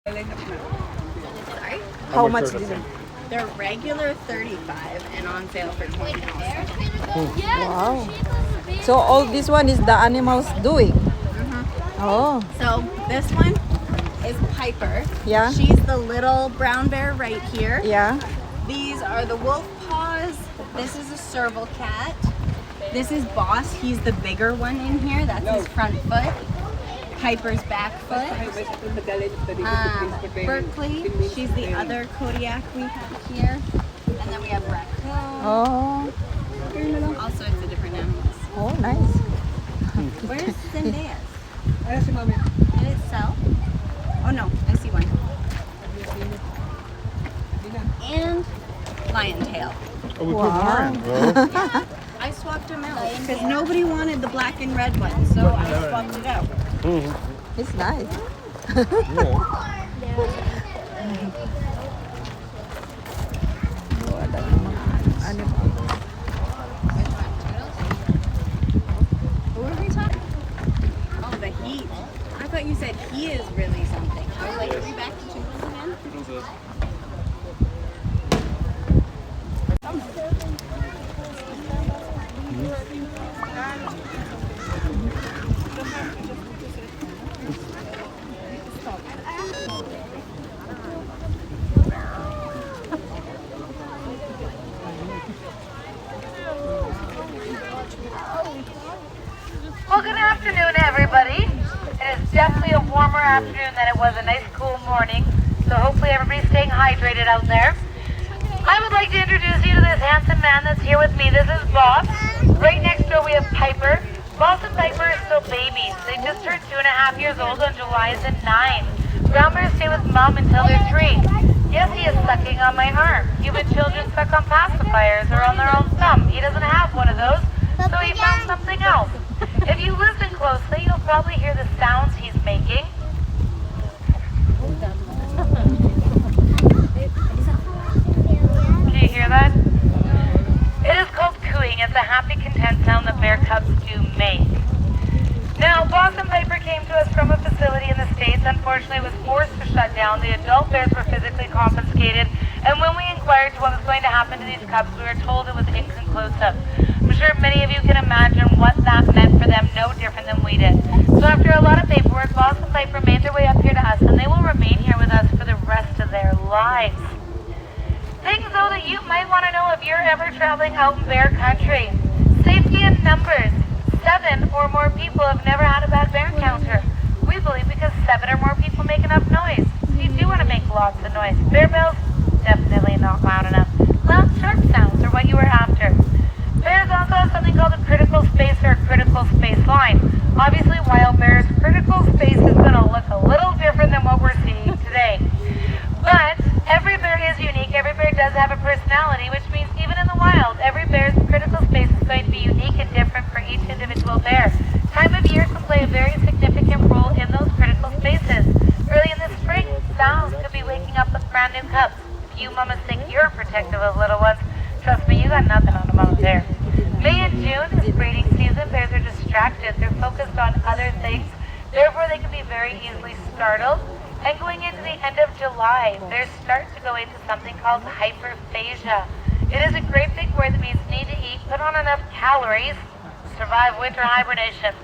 Sorry? How much is it? They're regular 35 and on sale for 20. Wow. So all this one is the animals doing. Oh, So this one is Piper. Yeah. She's the little brown bear right here. yeah. These are the wolf paws. This is a serval cat. This is Boss. He's the bigger one in here. That's his front foot. Piper's back foot. Berkeley. She's the other Kodiak we have here. And then we have Raccoon. Oh, All sorts of different animals. oh, nice. Where's Zendaya's? Did it sell? Oh no, I see one. And lion tail. Oh, we Wow. put Lauren. Well, Yeah, I swapped them out because nobody wanted the black and red one, so I swapped it out. It's nice. yeah. What were we talking? Oh, the heat. I thought you said he is really something. I was like, are we back to Toodles again? Well, good afternoon, everybody. It is definitely a warmer afternoon than it was a nice cool morning, so hopefully everybody's staying hydrated out there. I would like to introduce you to this handsome man that's here with me. This is Boss. Right next door we have Piper. Boss and Piper are still babies. They just turned 2.5 years old on July the 9th. Brown bears stay with mom until they're 3. Yes, he is sucking on my arm. Human children suck on pacifiers or on their own thumb. He doesn't have one of those, so he found something else. If you listen closely, you'll probably hear the sounds he's making. Can you hear that? It is called cooing. It's a happy, content sound that bear cubs do make. Now, Boss and Piper came to us from a facility in the States. Unfortunately, it was forced to shut down. The adult bears were physically confiscated, and when we inquired to what was going to happen to these cubs, we were told it was inconclusive. I'm sure many of you can imagine what that meant for them, no different than we did. So after a lot of paperwork, Boss and Piper made their way up here to us, and they will remain here with us for the rest of their lives. Things, though, that you might want to know if you're ever traveling out in bear country. Safety in numbers. 7 or more people have never had a bad bear encounter. We believe because 7 or more people make enough noise. So you do want to make lots of noise. Bear bells, definitely not loud enough. Loud, sharp sounds are what you were after. Bears also have something called a critical space or a critical space line. Obviously, wild bears' critical space is going to look a little different than what we're seeing today. But every bear is unique. Every bear does have a personality, which means even in the wild, every bear's critical space is going to be unique and different for each individual bear. Time of year can play a very significant role in those critical spaces. Early in the spring, sows could be waking up with brand new cubs. If you mamas think you're protective of little ones, trust me, you got nothing on them out there. May and June is breeding season. Bears are distracted. They're focused on other things. Therefore, they can be very easily startled. And going into the end of July, bears start to go into something called hyperphagia. It is a great big word that means need to eat, put on enough calories, survive winter hibernation.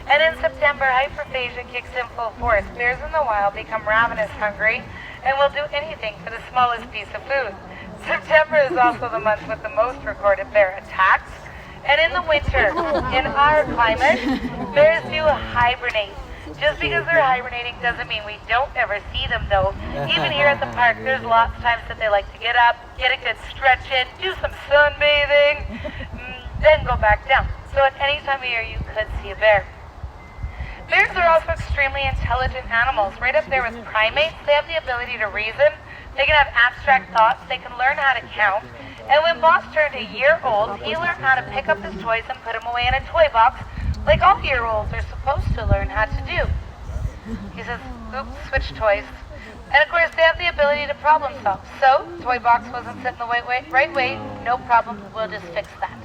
And in September, hyperphagia kicks in full force. Bears in the wild become ravenous hungry and will do anything for the smallest piece of food. September is also the month with the most recorded bear attacks. And in the winter, in our climate, bears do hibernate. Just because they're hibernating doesn't mean we don't ever see them, though. Even here at the park, there's lots of times that they like to get up, get a good stretch in, do some sunbathing, then go back down. So at any time of year, you could see a bear. Bears are also extremely intelligent animals. Right up there with primates, they have the ability to reason. They can have abstract thoughts. They can learn how to count. And when Boss turned a year old, he learned how to pick up his toys and put them away in a toy box, like all year-olds are supposed to learn how to do. He says, oops, switch toys. And of course, they have the ability to problem solve. So, toy box wasn't sitting the right way, no problem, we'll just fix that.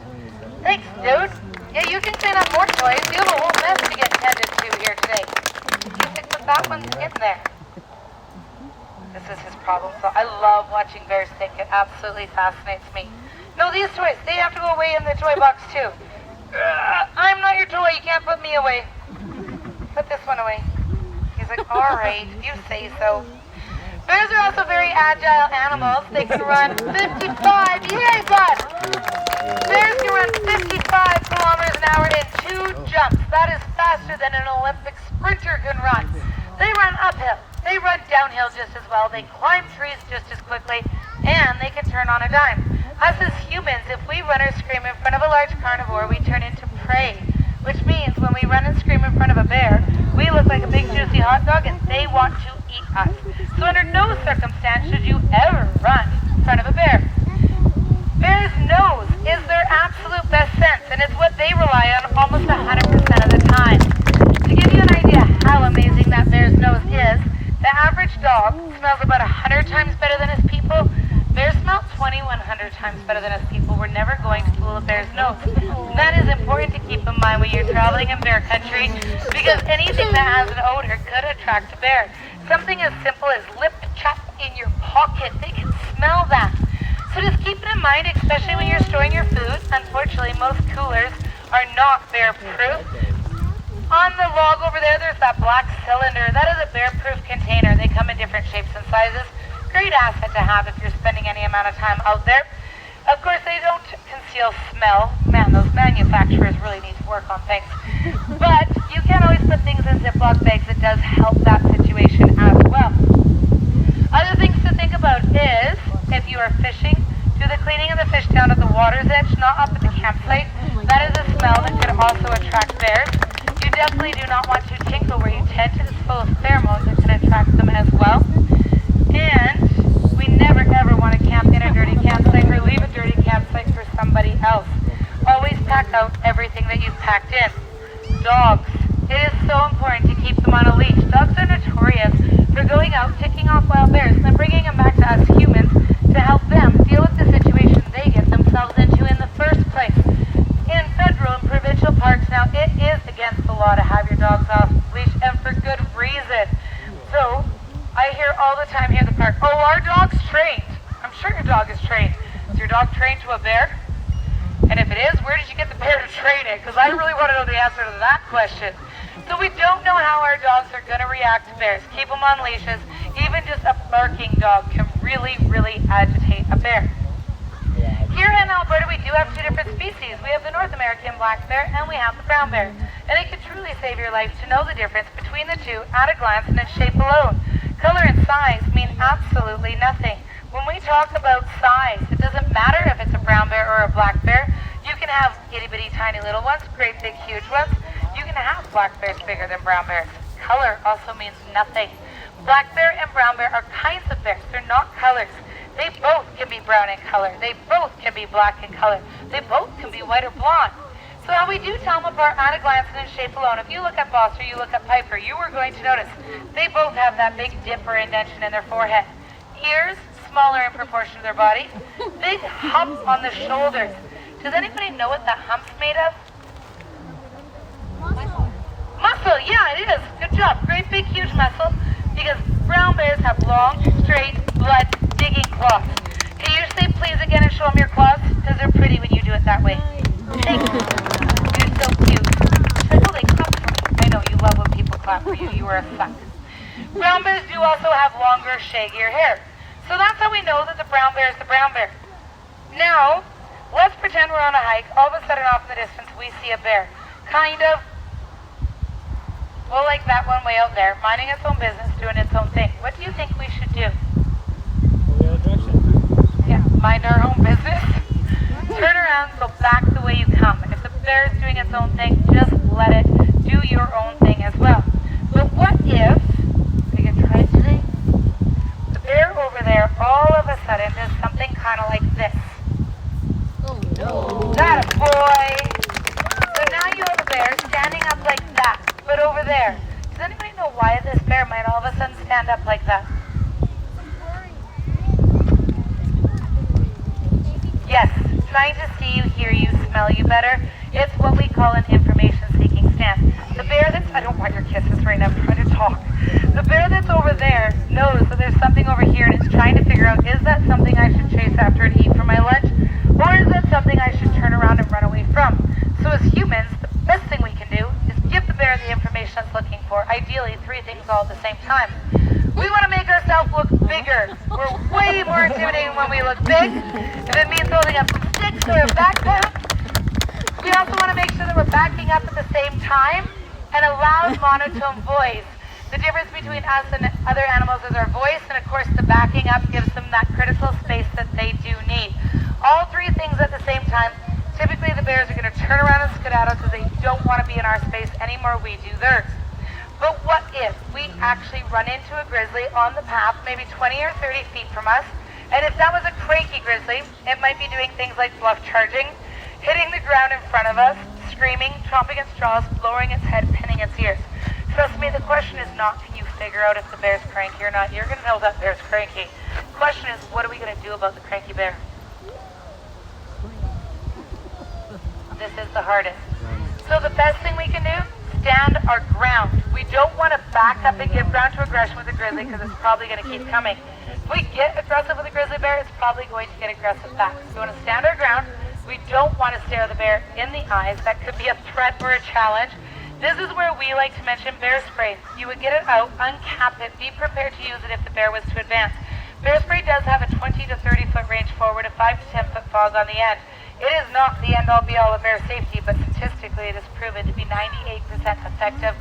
Thanks, dude. Yeah, you can clean up more toys. You have a whole mess to get tended to here today. You fix the fat ones in there. This is his problem. So I love watching bears think. It absolutely fascinates me. No, these toys, they have to go away in the toy box too. I'm not your toy. You can't put me away. Put this one away. He's like, all right, you say so. Bears are also very agile animals. They can run 55. Yay, bud! Bears can run 55 kilometers an hour in 2 jumps. That is faster than an Olympic sprinter can run. They run uphill. They run downhill just as well. They climb trees just as quickly, and they can turn on a dime. Us as humans, if we run or scream in front of a large carnivore, we turn into prey, which means when we run and scream in front of a bear, we look like a big juicy hot dog and they want to eat us. So under no circumstance should you ever run in front of a bear. Bears' nose is their absolute best sense, and it's what they rely on almost 100% of the time. To give you an idea how amazing that bear's nose is, the average dog smells about 100 times better than his people. Bears smell 2,100 times better than us people. We're never going to fool a bear's nose. That is important to keep in mind when you're traveling in bear country, because anything that has an odor could attract a bear. Something as simple as lip chap in your pocket, they can smell that. So just keep it in mind, especially when you're storing your food. Unfortunately, most coolers are not bear-proof. On the log over there, there's that black cylinder. That is a bear-proof container. They come in different shapes and sizes. Great asset to have if you're spending any amount of time out there. Of course, they don't conceal smell. Man, those manufacturers really need to work on things. But you can always put things in Ziploc bags. It does help that situation as well. Other things to think about is, if you are fishing, do the cleaning of the fish down at the water's edge, not up at the campsite. That is a smell that could also attract bears. You definitely do not want to tinkle where you tend to. It's full of pheromones that can attract them as well. And we never ever want to camp in a dirty campsite or leave a dirty campsite for somebody else. Always pack out everything that you've packed in. Dogs. It is so important to keep them on a leash. Dogs are notorious for going out, picking off wild bears, and then bringing them back to us humans to help them deal with the situation they get themselves into in the first place. In federal and provincial parks now, it is against the law to have your dogs off leash, and for good reason. So, I hear all the time here at the park, oh, our dog's trained. I'm sure your dog is trained. Is your dog trained to a bear? And if it is, where did you get the bear to train it? Because I really want to know the answer to that question. So we don't know how our dogs are going to react to bears. Keep them on leashes. Even just a barking dog can really, really agitate a bear. Here in Alberta, we do have 2 different species. We have the North American black bear and we have the brown bear. And it can truly save your life to know the difference between the two at a glance and its shape alone. Color and size mean absolutely nothing. When we talk about size, it doesn't matter if it's a brown bear or a black bear. You can have itty-bitty tiny little ones, great big huge ones. You can have black bears bigger than brown bears. Color also means nothing. Black bear and brown bear are kinds of bears. They're not colors. They both can be brown in color. They both can be black in color. They both can be white or blonde. So how we do tell them apart at a glance and in shape alone. If you look at Boss or you look at Piper, you are going to notice they both have that big dip or indentation in their forehead. Ears, smaller in proportion to their body. Big hump on the shoulders. Does anybody know what that hump's made of? Muscle, yeah, it is. Good job. Great big huge muscle. Because brown bears have long, straight, blood digging claws. Can you say please again and show them your claws? Because they're pretty when you do it that way. Thank you. You're so cute. I know they clap for me. I know you love when people clap for you. You are a suck. Brown bears do also have longer, shaggier hair. So that's how we know that the brown bear is the brown bear. Now, let's pretend we're on a hike. All of a sudden off in the distance we see a bear. Kind of, well, like that one way out there, minding its own business, doing its own thing. What do you think we should do? The other direction. Yeah, mind our own business. Turn around, go back the way you come. If the bear is doing its own thing, just let it do your own thing as well. But what if, we can try it today, the bear over there all of a sudden does something kind of like this. Oh no. That boy! So now you have a bear standing up like that, but over there. Does anybody know why this bear might all of a sudden stand up like that? Yes, trying to see you, hear you, smell you better. It's what we call an information-seeking stance. The bear that's, I don't want your kisses right now, I'm trying to talk. The bear that's over there knows that there's something over here and it's trying to figure out, is that something I should chase after and eat for my lunch? Or is that something I should turn around and run away from? So as humans, the best thing we can do is give the bear the information it's looking for. Ideally, 3 things all at the same time. We want to make ourselves look bigger. We're way more intimidating when we look big. If it means holding up some sticks or a backpack. We also want to make sure that we're backing up at the same time and a loud monotone voice. The difference between us and other animals is our voice, and of course the backing up gives them that critical space that they do need. All 3 things at the same time. Typically the bears are going to turn around and skedaddle because they don't want to be in our space anymore. We do theirs. But what if we actually run into a grizzly on the path, maybe 20 or 30 feet from us, and if that was a cranky grizzly, it might be doing things like bluff charging, hitting the ground in front of us, screaming, chomping its jaws, lowering its head, pinning its ears. Trust me, the question is not can you figure out if the bear's cranky or not. You're going to know that bear's cranky. The question is, what are we going to do about the cranky bear? This is the hardest. So the best thing we can do, stand our ground. We don't want to back up and give ground to aggression with a grizzly because it's probably going to keep coming. If we get aggressive with a grizzly bear, it's probably going to get aggressive back. So we want to stand our ground. We don't want to stare the bear in the eyes. That could be a threat or a challenge. This is where we like to mention bear spray. You would get it out, uncap it, be prepared to use it if the bear was to advance. Bear spray does have a 20 to 30 foot range forward, a 5 to 10 foot falls on the end. It is not the end-all be-all of bear safety, but statistically it is proven to be 98% effective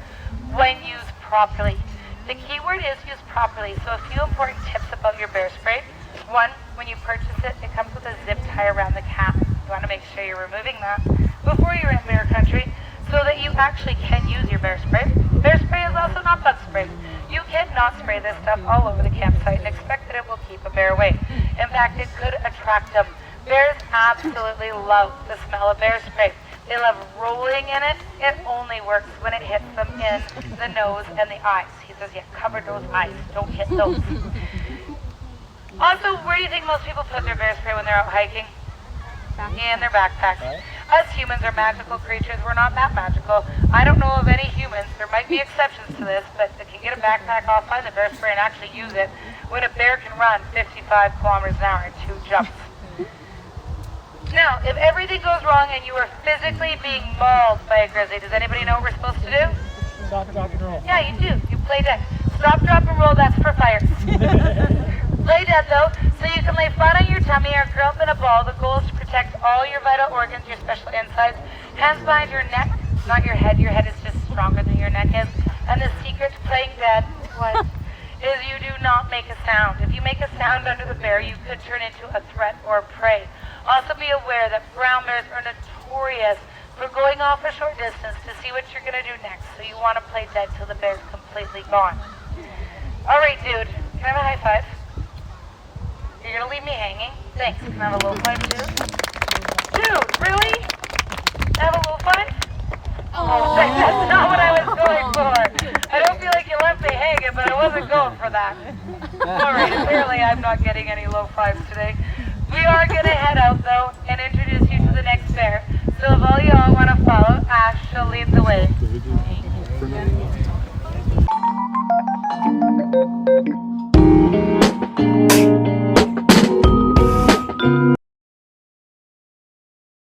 when used properly. The key word is used properly, so a few important tips about your bear spray. 1, when you purchase it, it comes with a zip tie around the cap. You want to make sure you're removing that before you're in bear country so that you actually can use your bear spray. Bear spray is also not bug spray. You cannot spray this stuff all over the campsite and expect that it will keep a bear away. In fact, it could attract them. Bears absolutely love the smell of bear spray. They love rolling in it. It only works when it hits them in the nose and the eyes. He says, yeah, cover those eyes. Don't hit those. Also, where do you think most people put their bear spray when they're out hiking? In their backpacks. Us humans are magical creatures. We're not that magical. I don't know of any humans, there might be exceptions to this, but that can get a backpack off, find the bear spray and actually use it when a bear can run 55 kilometers an hour in 2 jumps. Now, if everything goes wrong and you are physically being mauled by a grizzly, does anybody know what we're supposed to do? Stop, drop, and roll. Yeah, you do. You play dead. Stop, drop, and roll, that's for fire. Play dead, though, so you can lay flat on your tummy or curl up in a ball. The goal is to protect all your vital organs, your special insides. Hands behind your neck, not your head. Your head is just stronger than your neck is. And the secret to playing dead is you do not make a sound. If you make a sound under the bear, you could turn into a threat or prey. Also be aware that brown bears are notorious for going off a short distance to see what you're going to do next. So you want to play dead till the bear's completely gone. All right, dude. Can I have a high five? You're going to leave me hanging? Thanks. Can I have a low five, too? Dude, really? Can I have a low five? Oh, that's not what I was going for. I don't feel like you left me hanging, but I wasn't going for that. All right, apparently I'm not getting any low fives today. We are going to head out, though, and introduce you to the next bear. So if all y'all want to follow, Ash, she'll lead the way.